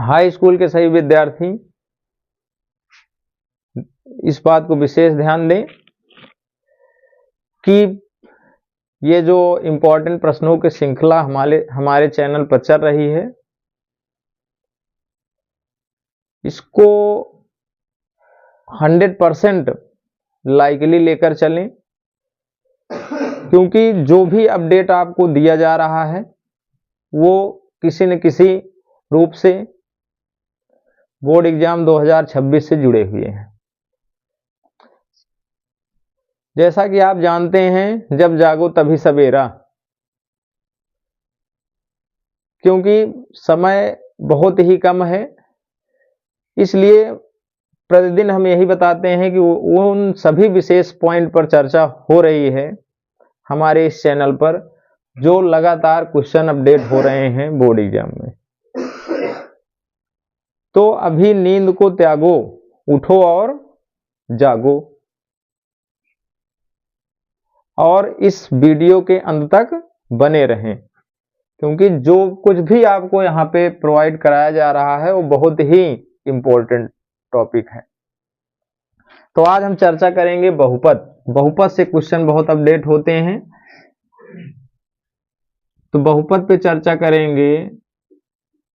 High school के सभी विद्यार्थी इस बात को विशेष ध्यान दें कि ये जो इम्पोर्टेंट प्रश्नों की श्रृंखला हमारे चैनल पर चल रही है, इसको 100% लाइकली लेकर चलें, क्योंकि जो भी अपडेट आपको दिया जा रहा है वो किसी न किसी रूप से बोर्ड एग्जाम 2026 से जुड़े हुए हैं। जैसा कि आप जानते हैं, जब जागो तभी सवेरा, क्योंकि समय बहुत ही कम है, इसलिए प्रतिदिन हम यही बताते हैं कि उन सभी विशेष पॉइंट पर चर्चा हो रही है हमारे इस चैनल पर, जो लगातार क्वेश्चन अपडेट हो रहे हैं बोर्ड एग्जाम में। तो अभी नींद को त्यागो, उठो और जागो, और इस वीडियो के अंत तक बने रहें, क्योंकि जो कुछ भी आपको यहाँ पे प्रोवाइड कराया जा रहा है वो बहुत ही इम्पोर्टेंट टॉपिक है। तो आज हम चर्चा करेंगे बहुपद। बहुपद से क्वेश्चन बहुत अपडेट होते हैं, तो बहुपद पे चर्चा करेंगे।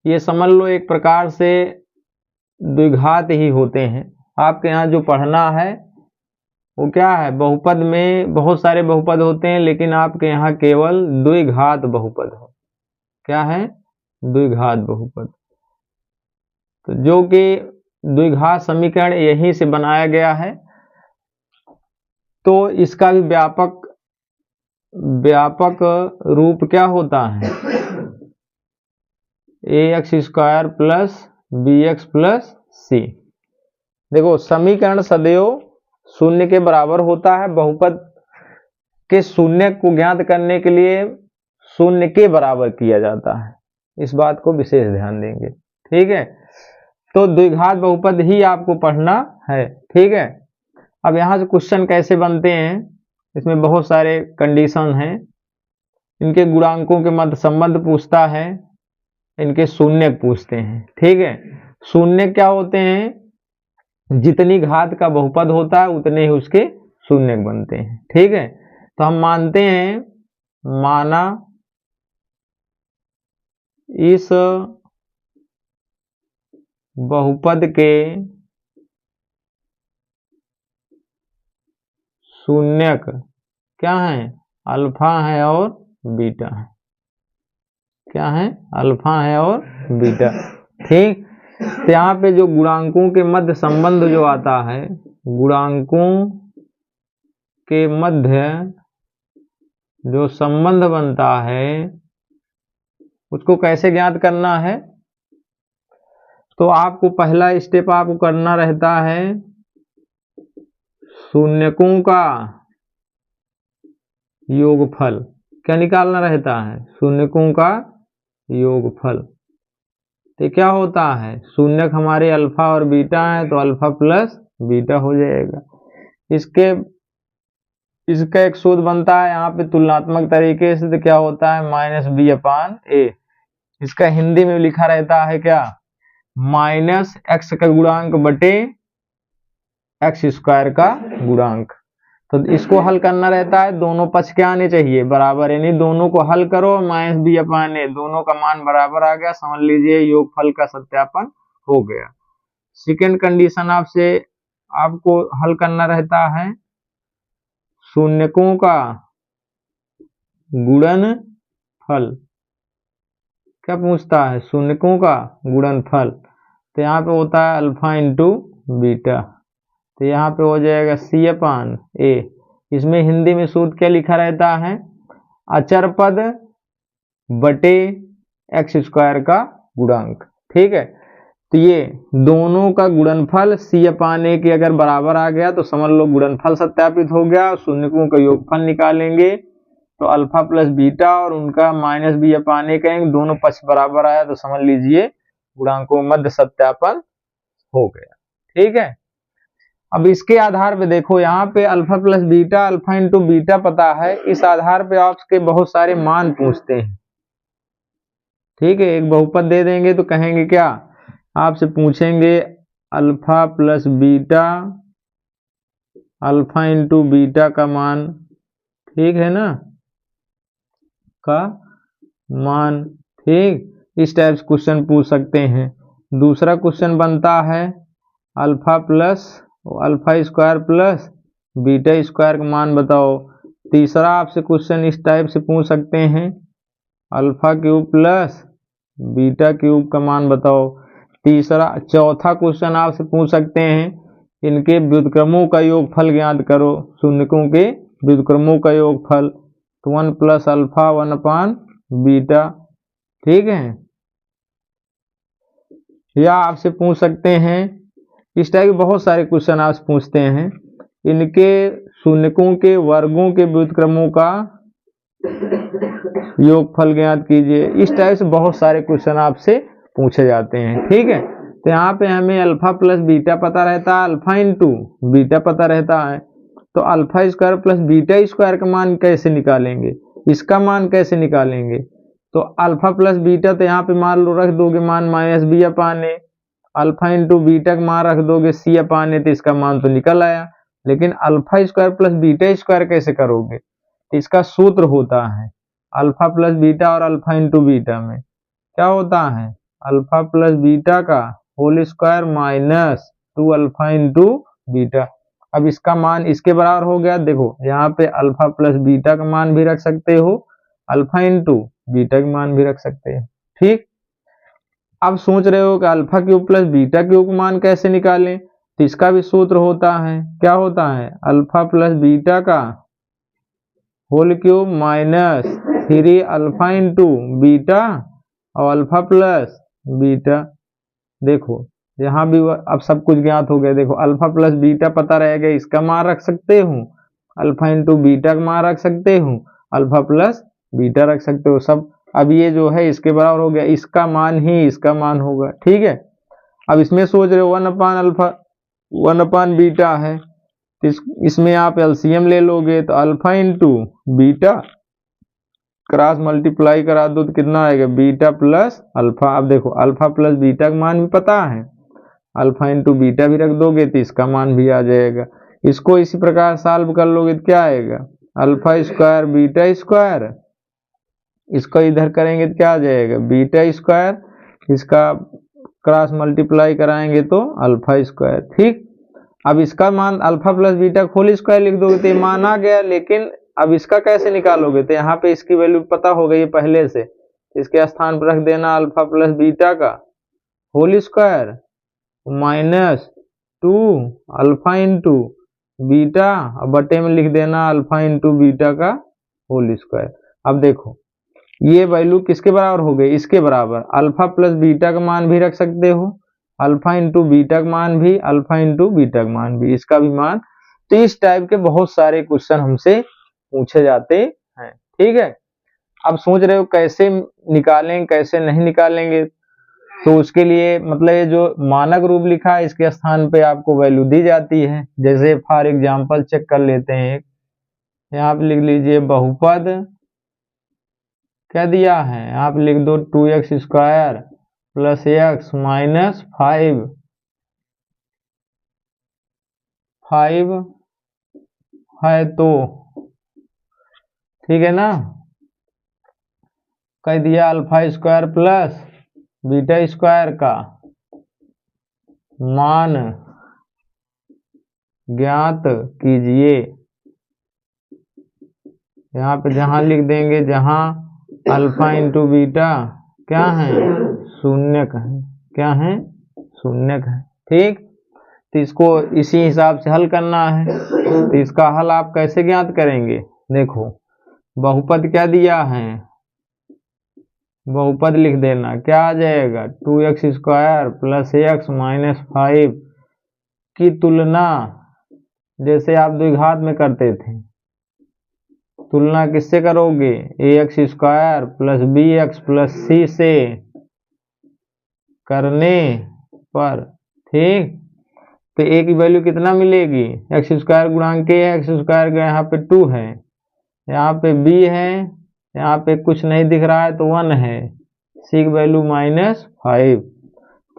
ये समझ लो एक प्रकार से द्विघात ही होते हैं। आपके यहाँ जो पढ़ना है वो क्या है, बहुपद में बहुत सारे बहुपद होते हैं, लेकिन आपके यहाँ केवल द्विघात बहुपद हो। क्या है? द्विघात बहुपद। तो जो कि द्विघात समीकरण यहीं से बनाया गया है, तो इसका भी व्यापक रूप क्या होता है, ax² plus bx plus c। देखो, समीकरण सदैव शून्य के बराबर होता है। बहुपद के शून्य को ज्ञात करने के लिए शून्य के बराबर किया जाता है, इस बात को विशेष ध्यान देंगे। ठीक है, तो द्विघात बहुपद ही आपको पढ़ना है। ठीक है, अब यहां से क्वेश्चन कैसे बनते हैं, इसमें बहुत सारे कंडीशन हैं। इनके गुणांकों के मध्य संबंध पूछता है, इनके शून्य पूछते हैं। ठीक है, शून्य क्या होते हैं, जितनी घात का बहुपद होता है उतने ही उसके शून्य बनते हैं। ठीक है, तो हम मानते हैं, माना इस बहुपद के शून्यक क्या है, अल्फा है और बीटा है। क्या है? अल्फा है और बीटा। ठीक, तो यहाँ पे जो गुणांकों के मध्य संबंध जो आता है, गुणांकों के मध्य जो संबंध बनता है उसको कैसे ज्ञात करना है, तो आपको पहला स्टेप आपको करना रहता है शून्यकों का योगफल। क्या निकालना रहता है? शून्यकों का योगफल। तो क्या होता है, शून्यक हमारे अल्फा और बीटा है, तो अल्फा प्लस बीटा हो जाएगा। इसका एक सूत्र बनता है यहाँ पे तुलनात्मक तरीके से, तो क्या होता है, -b/a। इसका हिंदी में लिखा रहता है क्या, -x का गुणांक बटे x² का गुणांक। तो इसको हल करना रहता है, दोनों पक्ष क्या आने चाहिए, बराबर, यानी दोनों को हल करो, -b/a, दोनों का मान बराबर आ गया, समझ लीजिए योगफल का सत्यापन हो गया। सेकेंड कंडीशन आपको हल करना रहता है शून्यकों का गुणनफल। क्या पूछता है, शून्यकों का गुणनफल। तो यहाँ पे होता है अल्फा इंटू बीटा, तो यहाँ पे हो जाएगा c/a। इसमें हिंदी में सूत्र क्या लिखा रहता है, अचर पद बटे x² का गुणांक। ठीक है, तो ये दोनों का गुणनफल c/a के अगर बराबर आ गया तो समझ लो गुणनफल सत्यापित हो गया। शून्यकों का योगफल निकालेंगे तो अल्फा प्लस बीटा और उनका -b/a कहेंगे, दोनों पक्ष बराबर आया तो समझ लीजिए गुणांकों मध्य सत्यापन हो गया। ठीक है, अब इसके आधार पे देखो, यहाँ पे alpha plus beta, alpha into beta पता है, इस आधार पे आपके बहुत सारे मान पूछते हैं। ठीक है, एक बहुपद दे देंगे तो कहेंगे क्या, आपसे पूछेंगे alpha plus beta, alpha into beta का मान, ठीक है ना, का मान, ठीक। इस टाइप से क्वेश्चन पूछ सकते हैं। दूसरा क्वेश्चन बनता है alpha square plus beta square का मान बताओ। तीसरा आपसे क्वेश्चन इस टाइप से पूछ सकते हैं alpha cube plus beta cube का मान बताओ। चौथा क्वेश्चन आपसे पूछ सकते हैं इनके व्युत्क्रमों का योगफल ज्ञात करो, शून्यकों के व्युत्क्रमों का योगफल, तो 1 प्लस अल्फा 1 अपान बीटा, ठीक है। या आपसे पूछ सकते हैं, इस टाइप के बहुत सारे क्वेश्चन आपसे पूछते हैं, इनके शून्यकों के वर्गों के व्युत्क्रमों का योगफल ज्ञात कीजिए। इस टाइप से बहुत सारे क्वेश्चन आपसे पूछे जाते हैं, ठीक है। तो यहाँ पे हमें अल्फा प्लस बीटा पता रहता है, अल्फा इंटू बीटा पता रहता है, तो alpha square plus beta square का मान कैसे निकालेंगे, इसका मान कैसे निकालेंगे। तो अल्फा प्लस बीटा तो यहाँ पे मान लो रख दोगे मान माइनस बी अपान ए, अल्फा इंटू बीटा का मान रख दोगे सी अपान ए, तो इसका मान तो निकल आया। लेकिन alpha square plus beta square कैसे करोगे, इसका सूत्र होता है अल्फा प्लस बीटा और अल्फा इंटू बीटा में क्या होता है, अल्फा प्लस बीटा का whole square minus 2 alpha into beta. अब इसका मान इसके बराबर हो गया, देखो यहाँ पे अल्फा प्लस बीटा का मान भी रख सकते हो, अल्फा इंटू बीटा का मान भी रख सकते हैं, ठीक। अब सोच रहे हो कि alpha cube plus beta cube का मान कैसे निकालें, तो इसका भी सूत्र होता है, क्या होता है, अल्फा प्लस बीटा का whole cube minus 3 alpha into beta और अल्फा प्लस बीटा। देखो यहाँ भी अब सब कुछ ज्ञात हो गया, देखो अल्फा प्लस बीटा पता रहेगा, इसका मान रख सकते हूँ, अल्फा इंटू बीटा का मान रख सकते हूँ, अल्फा प्लस बीटा रख सकते हो सब। अब ये जो है इसके बराबर हो गया, इसका मान ही इसका मान होगा, ठीक है। अब इसमें सोच रहे हो 1 अपान अल्फा 1 अपान बीटा है, इसमें आप एलसीएम ले लोगे तो alpha into beta cross multiply करा दो तो कितना आएगा, बीटा प्लस अल्फा। अब देखो अल्फा प्लस बीटा का मान भी पता है, अल्फा इंटू बीटा भी रख दोगे तो इसका मान भी आ जाएगा। इसको इसी प्रकार सॉल्व कर लोगे तो क्या आएगा, अल्फा स्क्वायर बीटा स्क्वायर, इसको इधर करेंगे तो क्या आ जाएगा, बीटा स्क्वायर, इसका क्रॉस मल्टीप्लाई कराएंगे तो अल्फा स्क्वायर, ठीक। अब इसका मान alpha plus beta whole square लिख दोगे तो ये मान आ गया, लेकिन अब इसका कैसे निकालोगे, तो यहाँ पे इसकी वैल्यू पता हो गई पहले से, इसके स्थान पर रख देना अल्फा प्लस बीटा का whole square minus 2 alpha into beta और बटे में लिख देना अल्फा इंटू बीटा का होल स्क्वायर। अब देखो ये वैल्यू किसके बराबर हो गई, इसके बराबर, अल्फा प्लस बीटा का मान भी रख सकते हो, अल्फा इंटू बीटा का मान भी, अल्फा इंटू बीटा का मान भी, इसका भी मान। तो इस टाइप के बहुत सारे क्वेश्चन हमसे पूछे जाते हैं, ठीक है। अब सोच रहे हो कैसे निकालें कैसे नहीं निकालेंगे, तो उसके लिए मतलब ये जो मानक रूप लिखा है इसके स्थान पे आपको वैल्यू दी जाती है। जैसे फॉर एग्जांपल चेक कर लेते हैं, यहाँ पे लिख लीजिए बहुपद क्या दिया है, आप लिख दो 2x square plus x minus 5 है, तो ठीक है ना, कह दिया alpha square plus beta square का मान ज्ञात कीजिए। यहाँ पे जहां लिख देंगे जहां अल्फा इंटू बीटा क्या है, शून्यक है, क्या है, शून्यक है, ठीक। तो इसको इसी हिसाब से हल करना है। तो इसका हल आप कैसे ज्ञात करेंगे, देखो बहुपद क्या दिया है, बहुपद लिख देना, क्या आ जाएगा 2x square plus x minus 5 की तुलना जैसे आप द्विघात में करते थे, तुलना किससे करोगे, ax square plus B X plus C से करने पर, ठीक। तो a की वैल्यू कितना मिलेगी, एक्स स्क्वायर गुणांक के, एक्स स्क्वायर का यहाँ पे 2 है, यहाँ पे b है, यहाँ पे कुछ नहीं दिख रहा है तो 1 है, c की वैल्यू -5।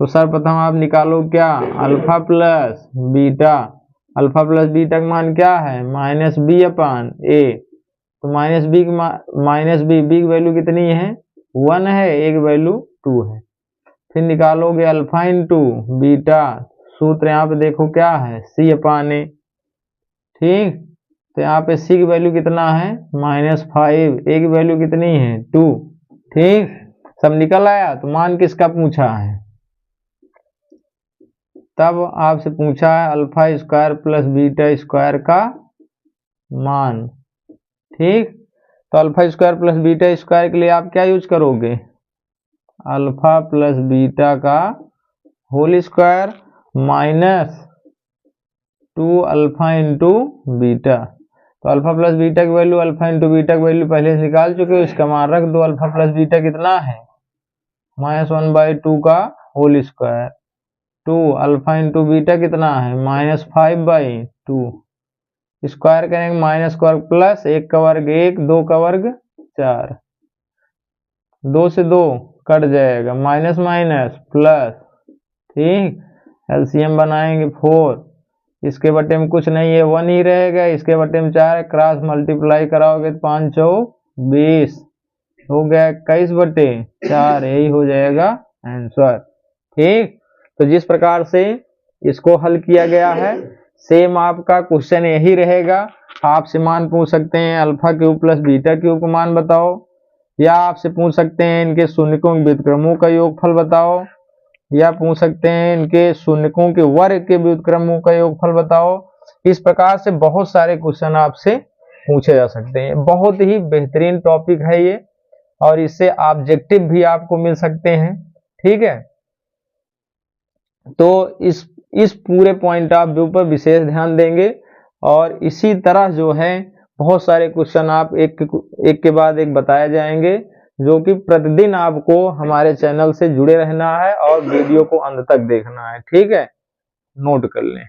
तो सर्वप्रथम आप निकालो क्या, alpha plus beta. Alpha plus beta का मान क्या है, माइनस बी अपान ए। तो माइनस बी की वैल्यू कितनी है, 1 है, ए की वैल्यू 2 है। फिर निकालोगे अल्फा इंटू बीटा, सूत्र यहाँ पे देखो क्या है, सी अपान ए। ठीक, तो यहाँ पे सी की वैल्यू कितना है, -5, ए की वैल्यू कितनी है, 2। ठीक, सब निकल आया। तो मान किसका पूछा है, तब आपसे पूछा है alpha square plus beta square का मान। ठीक, तो alpha square plus beta square के लिए आप क्या यूज करोगे, अल्फा प्लस बीटा का whole square minus 2 alpha into beta. तो अल्फा प्लस बीटा की वैल्यू, अल्फा इंटू बीटा की वैल्यू पहले से निकाल चुके हो, इसका मान रख दो। अल्फा प्लस बीटा कितना है, -1/2 का whole square, 2 alpha into beta कितना है, -5/2। स्क्वायर करेंगे, माइनस का वर्ग प्लस 1 का वर्ग 1, 2 का वर्ग 4, 2 से 2 कट जाएगा, माइनस माइनस प्लस। ठीक, एलसीएम बनाएंगे 4, इसके बटे में कुछ नहीं है, 1 ही रहेगा, इसके बटे में 4 है, क्रॉस मल्टीप्लाई कराओगे तो 5 चौक 20 हो गया, 21/4, यही हो जाएगा आंसर। ठीक, तो जिस प्रकार से इसको हल किया गया है, सेम आपका क्वेश्चन यही रहेगा। आपसे मान पूछ सकते हैं alpha cube plus beta cube का मान बताओ, या आपसे पूछ सकते हैं इनके शून्यकों के व्युत्क्रमों का योगफल बताओ, या पूछ सकते हैं इनके शून्यकों के वर्ग के व्युत्क्रमों का योगफल बताओ। इस प्रकार से बहुत सारे क्वेश्चन आपसे पूछे जा सकते हैं। बहुत ही बेहतरीन टॉपिक है ये, और इससे ऑब्जेक्टिव भी आपको मिल सकते हैं। ठीक है, तो इस पूरे पॉइंट ऑफ व्यू पर विशेष ध्यान देंगे, और इसी तरह जो है बहुत सारे क्वेश्चन आप एक के बाद एक बताए जाएंगे, जो कि प्रतिदिन आपको हमारे चैनल से जुड़े रहना है और वीडियो को अंत तक देखना है। ठीक है, नोट कर लें।